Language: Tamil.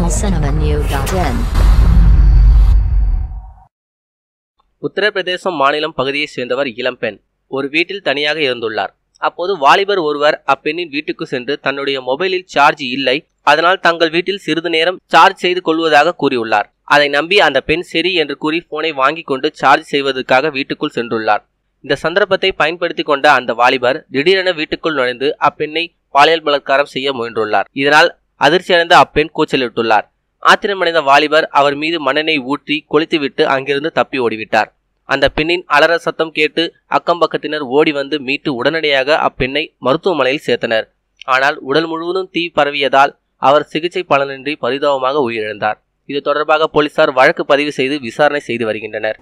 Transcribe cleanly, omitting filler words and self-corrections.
tamilcinemanew.in. உத்தரப்பிரதேசம் மாநிலம் பகுதியைச் சேர்ந்தவர் இளம்பெண் ஒரு வீட்டில் தனியாக இருந்துள்ளார். அப்போது வாலிபர் ஒருவர் அப்பெண்ணின் வீட்டுக்கு சென்று தன்னுடைய மொபைலில் சார்ஜ் இல்லை, அதனால் தங்கள் வீட்டில் சிறிது நேரம் சார்ஜ் செய்து கொள்வதாக கூறியுள்ளார். அதை நம்பி அந்த பெண் சரி என்று கூறி போனை வாங்கி கொண்டு சார்ஜ் செய்வதற்காக வீட்டுக்குள் சென்றுள்ளார். இந்த சந்தர்ப்பத்தை பயன்படுத்தி கொண்ட அந்த வாலிபர் திடீரென வீட்டுக்குள் நுழைந்து அப்பெண்ணை பாலியல் பலாத்காரம் செய்ய முயன்றுள்ளார். இதனால் அதிர்ச்சியடைந்த அப்பெண் கூச்சலிட்டுள்ளார். ஆத்திரமடைந்த வாலிபர் அவர் மீது மண்ணெண்ணெய் ஊற்றி கொளுத்திவிட்டு அங்கிருந்து தப்பி ஓடிவிட்டார். அந்த பெண்ணின் அலற சத்தம் கேட்டு அக்கம் பக்கத்தினர் ஓடி வந்து மீட்டு உடனடியாக அப்பெண்ணை மருத்துவமனையில் சேர்த்தனர். ஆனால் உடல் முழுவதும் தீ பரவியதால் அவர் சிகிச்சை பலனின்றி பரிதாபமாக உயிரிழந்தார். இது தொடர்பாக போலீசார் வழக்கு பதிவு செய்து விசாரணை செய்து வருகின்றனர்.